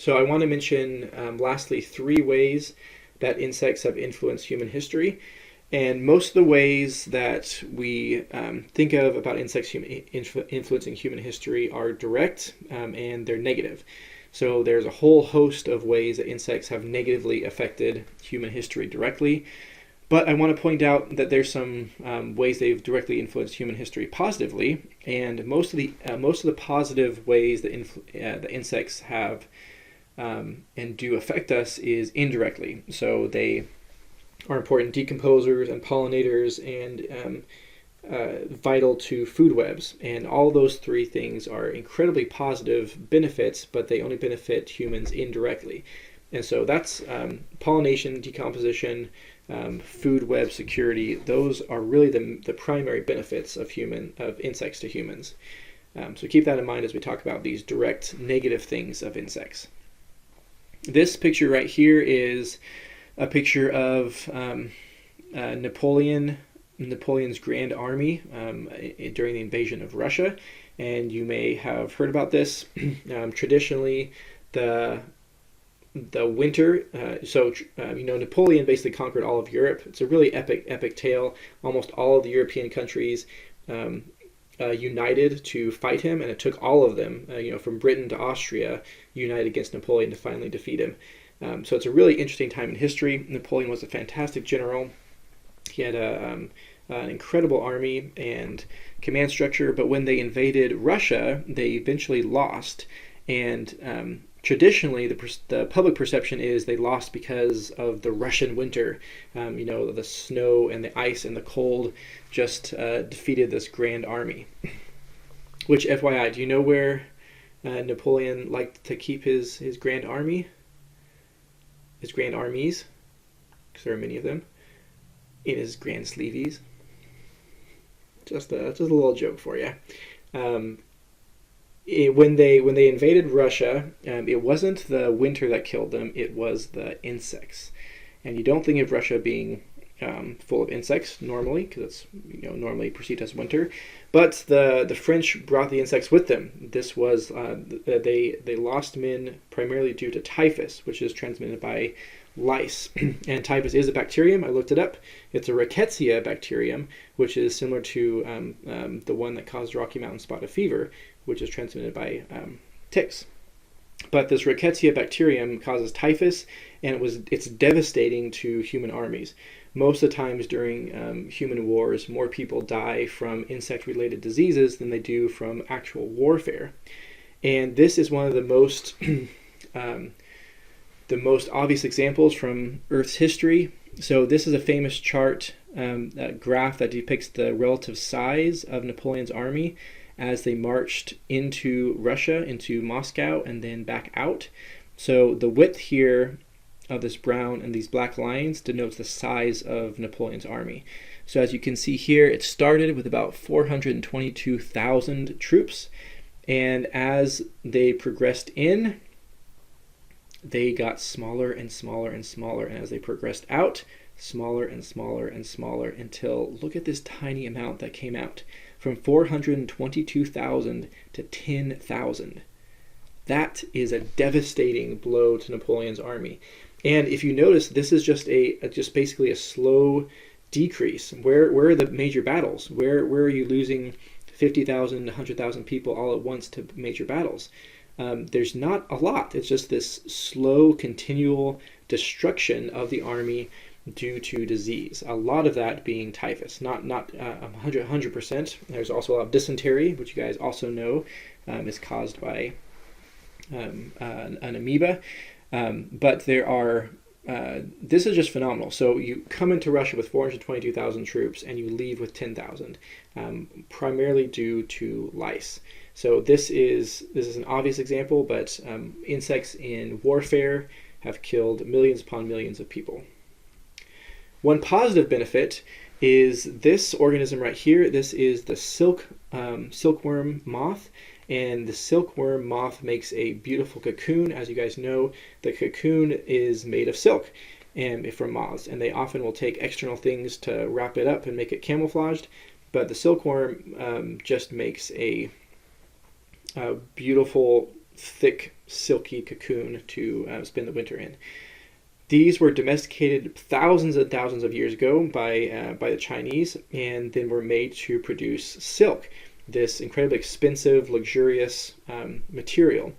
So I want to mention, lastly, 3 ways that insects have influenced human history. And most of the ways that we think of about insects influencing human history are direct, and they're negative. So there's a whole host of ways that insects have negatively affected human history directly. But I want to point out that there's some ways they've directly influenced human history positively, and most of the positive ways that insects have and do affect us is indirectly. So they are important decomposers and pollinators and vital to food webs. And all those 3 things are incredibly positive benefits, but they only benefit humans indirectly. And so that's pollination, decomposition, food web security. Those are really the primary benefits of insects to humans. So keep that in mind as we talk about these direct negative things of insects. This picture right here is a picture of Napoleon's Grand Army during the invasion of Russia, and you may have heard about this. Traditionally, the winter, Napoleon basically conquered all of Europe. It's a really epic tale. Almost all of the European countries united to fight him, and it took all of them, from Britain to Austria, united against Napoleon to finally defeat him. So it's a really interesting time in history. Napoleon was a fantastic general. He had an incredible army and command structure, but when they invaded Russia, they eventually lost. And traditionally, the public perception is they lost because of the Russian winter. The snow and the ice and the cold just defeated this grand army. Which, FYI, do you know where Napoleon liked to keep his grand army? His grand armies, because there are many of them, in his grand sleeveys. Just a little joke for you. When they invaded Russia, it wasn't the winter that killed them; it was the insects. And you don't think of Russia being full of insects normally, because it's normally perceived as winter. But the French brought the insects with them. This was they lost men primarily due to typhus, which is transmitted by lice. And typhus is a bacterium. I looked it up. It's a rickettsia bacterium, which is similar to the one that caused Rocky Mountain spotted fever, which is transmitted by ticks. But this rickettsia bacterium causes typhus, and it's devastating to human armies. Most of the times during human wars, more people die from insect-related diseases than they do from actual warfare. And this is one of the most obvious examples from Earth's history. So this is a famous chart, a graph that depicts the relative size of Napoleon's army as they marched into Russia, into Moscow, and then back out. So the width here of this brown and these black lines denotes the size of Napoleon's army. So as you can see here, it started with about 422,000 troops, and as they progressed in, they got smaller and smaller and smaller, and as they progressed out, smaller and smaller and smaller, until look at this tiny amount that came out, from 422,000 to 10,000. That is a devastating blow to Napoleon's army. And if you notice, this is just basically a slow decrease. Where are the major battles? Where are you losing 50,000, 100,000 people all at once to major battles? There's not a lot. It's just this slow, continual destruction of the army due to disease. A lot of that being typhus, not 100%. There's also a lot of dysentery, which you guys also know is caused by an amoeba. But there are, this is just phenomenal. So you come into Russia with 422,000 troops and you leave with 10,000, primarily due to lice. So this is an obvious example, but insects in warfare have killed millions upon millions of people. One positive benefit is this organism right here. This is the silkworm moth. And the silkworm moth makes a beautiful cocoon. As you guys know, the cocoon is made of silk and from moths, and they often will take external things to wrap it up and make it camouflaged. But the silkworm just makes a beautiful thick, silky cocoon to spend the winter in. These were domesticated thousands and thousands of years ago by the Chinese, and then were made to produce silk, this incredibly expensive, luxurious material.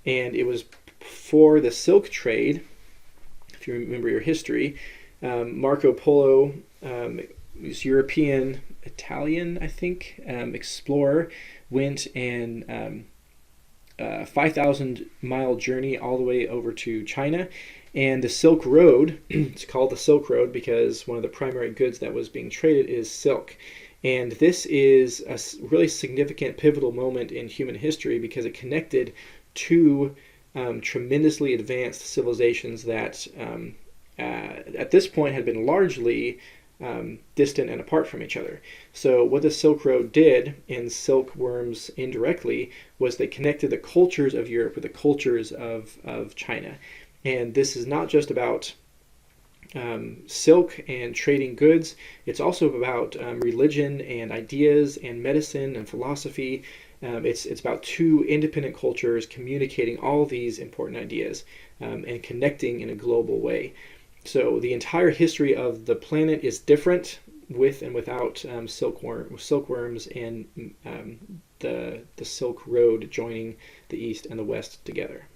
And it was for the silk trade, if you remember your history. Marco Polo, this European, Italian, I think, explorer, went and 5,000-mile journey all the way over to China. And the Silk Road, it's called the Silk Road because one of the primary goods that was being traded is silk. And this is a really significant, pivotal moment in human history because it connected two tremendously advanced civilizations that at this point had been largely distant and apart from each other. So what the Silk Road did, and Silkworms indirectly, was they connected the cultures of Europe with the cultures of China. And this is not just about silk and trading goods. It's also about religion and ideas and medicine and philosophy. It's about two independent cultures communicating all these important ideas and connecting in a global way. So the entire history of the planet is different with and without silkworms and the Silk Road joining the East and the West together.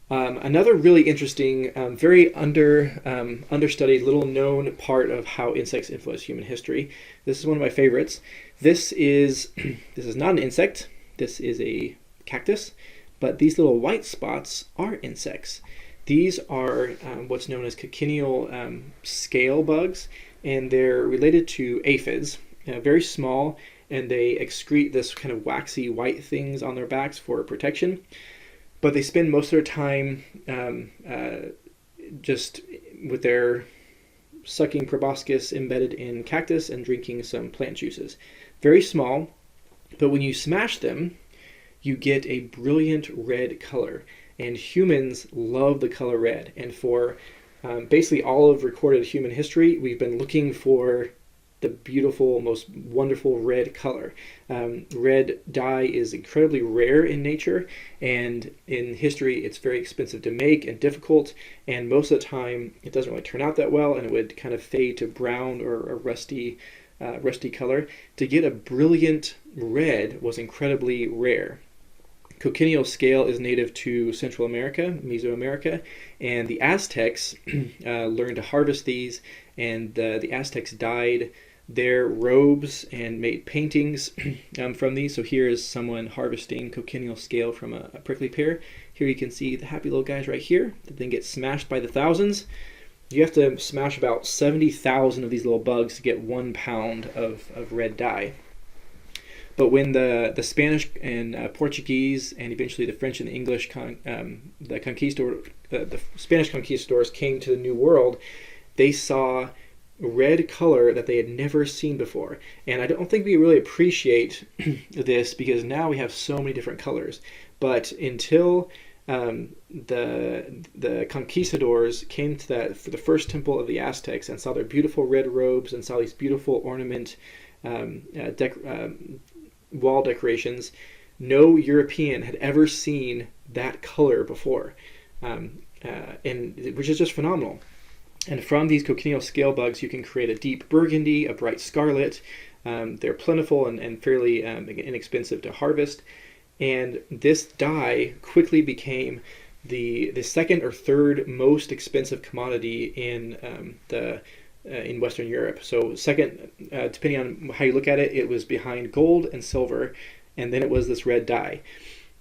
Another really interesting, very understudied, little known part of how insects influence human history. This is one of my favorites. This is not an insect. This is a cactus, but these little white spots are insects. These are what's known as cochineal scale bugs, and they're related to aphids. Very small, and they excrete this kind of waxy white things on their backs for protection. But they spend most of their time just with their sucking proboscis embedded in cactus and drinking some plant juices. Very small, but when you smash them, you get a brilliant red color. And humans love the color red. And for basically all of recorded human history, we've been looking for the beautiful, most wonderful red color. Red dye is incredibly rare in nature, and in history it's very expensive to make and difficult, and most of the time it doesn't really turn out that well, and it would kind of fade to brown or a rusty color. To get a brilliant red was incredibly rare. Cochineal scale is native to Central America, Mesoamerica, and the Aztecs learned to harvest these, and the Aztecs dyed their robes and made paintings from these. So here is someone harvesting cochineal scale from a prickly pear. Here you can see the happy little guys right here that then get smashed by the thousands. You have to smash about 70,000 of these little bugs to get 1 pound of red dye. But when the Spanish and Portuguese and eventually the French and the English, the Spanish conquistadors came to the New World, they saw red color that they had never seen before. And I don't think we really appreciate this because now we have so many different colors. But until the conquistadors came to that for the first temple of the Aztecs and saw their beautiful red robes and saw these beautiful ornament wall decorations, no European had ever seen that color before, and which is just phenomenal. And from these cochineal scale bugs, you can create a deep burgundy, a bright scarlet. They're plentiful and fairly inexpensive to harvest. And this dye quickly became the second or third most expensive commodity in Western Europe. So second, depending on how you look at it, it was behind gold and silver, and then it was this red dye.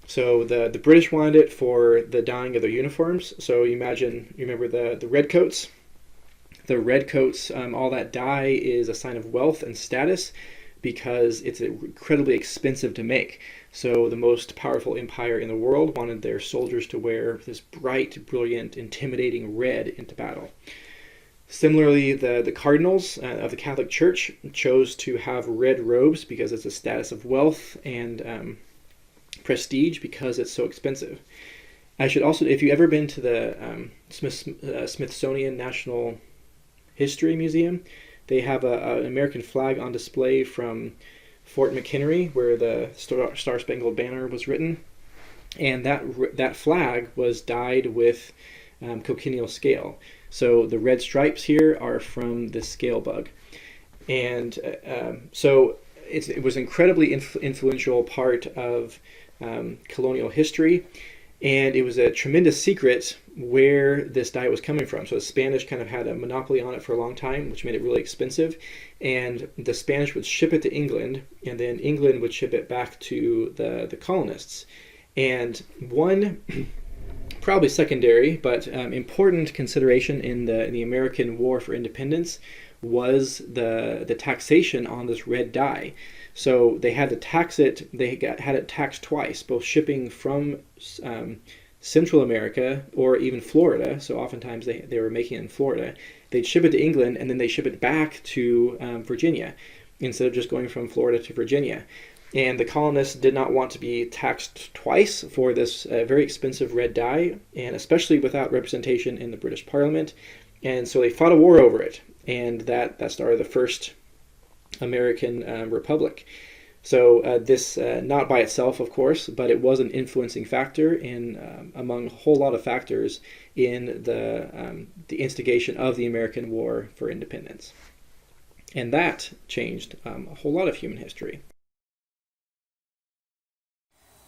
So the British wanted it for the dyeing of their uniforms. So you remember the redcoats. The redcoats, all that dye is a sign of wealth and status because it's incredibly expensive to make. So the most powerful empire in the world wanted their soldiers to wear this bright, brilliant, intimidating red into battle. Similarly, the cardinals of the Catholic Church chose to have red robes because it's a status of wealth and prestige because it's so expensive. I should also, if you've ever been to the Smithsonian National History Museum, they have an American flag on display from Fort McHenry, where the Star-Spangled Banner was written. and that flag was dyed with cochineal scale. So the red stripes here are from the scale bug, and so it was an incredibly influential part of colonial history, and it was a tremendous secret where this dye was coming from. So the Spanish kind of had a monopoly on it for a long time, which made it really expensive, and the Spanish would ship it to England, and then England would ship it back to the colonists. And one probably secondary but important consideration in the American War for Independence was the taxation on this red dye. So they had to tax it. Had it taxed twice, both shipping from Central America or even Florida. So oftentimes they were making it in Florida. They'd ship it to England, and then they ship it back to Virginia instead of just going from Florida to Virginia. And the colonists did not want to be taxed twice for this very expensive red dye, and especially without representation in the British Parliament. And so they fought a war over it, and that started the first American Republic. So this, not by itself, of course, but it was an influencing factor in among a whole lot of factors in the instigation of the American War for Independence. And that changed a whole lot of human history.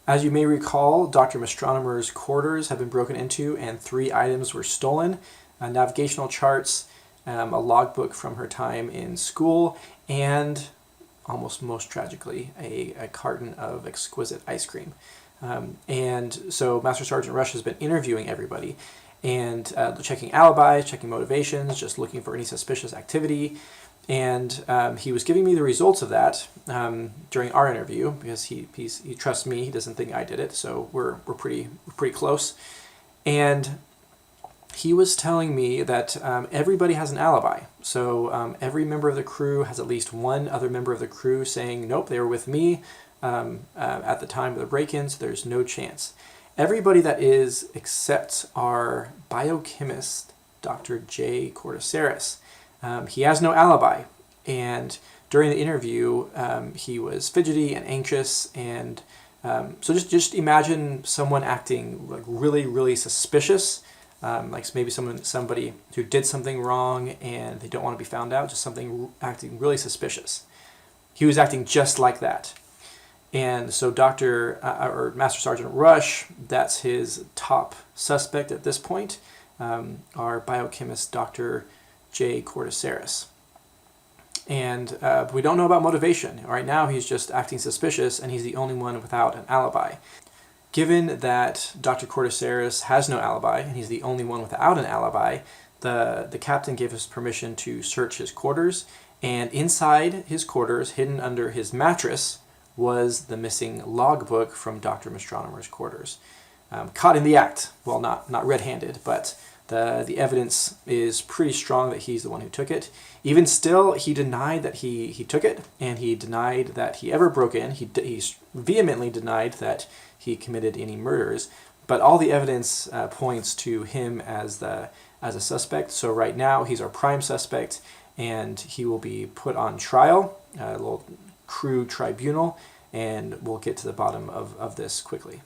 As you may recall, Dr. Mastronomer's quarters have been broken into and 3 items were stolen: navigational charts, a logbook from her time in school, and, almost most tragically, a carton of exquisite ice cream. And so Master Sergeant Rush has been interviewing everybody and checking alibis, checking motivations, just looking for any suspicious activity. And he was giving me the results of that during our interview, because he trusts me. He doesn't think I did it, so we're pretty close. And he was telling me that everybody has an alibi. So every member of the crew has at least one other member of the crew saying, "Nope, they were with me at the time of the break-ins. There's no chance." Everybody that is, except our biochemist, Dr. J. Corticeras. He has no alibi, and during the interview, he was fidgety and anxious, and so just imagine someone acting like really suspicious, like maybe somebody who did something wrong and they don't want to be found out, just acting really suspicious. He was acting just like that, and so Master Sergeant Rush, that's his top suspect at this point, our biochemist, Dr. J. Corticeras. And we don't know about motivation. Right now he's just acting suspicious, and he's the only one without an alibi. Given that Dr. Corticeras has no alibi, and he's the only one without an alibi, the captain gave us permission to search his quarters, and inside his quarters, hidden under his mattress, was the missing logbook from Dr. Mastronomer's quarters. Caught in the act. Well, not red-handed, but the evidence is pretty strong that he's the one who took it. Even still, he denied that he took it, and he denied that he ever broke in. He vehemently denied that he committed any murders. But all the evidence points to him as a suspect. So right now, he's our prime suspect, and he will be put on trial, a little crew tribunal, and we'll get to the bottom of this quickly.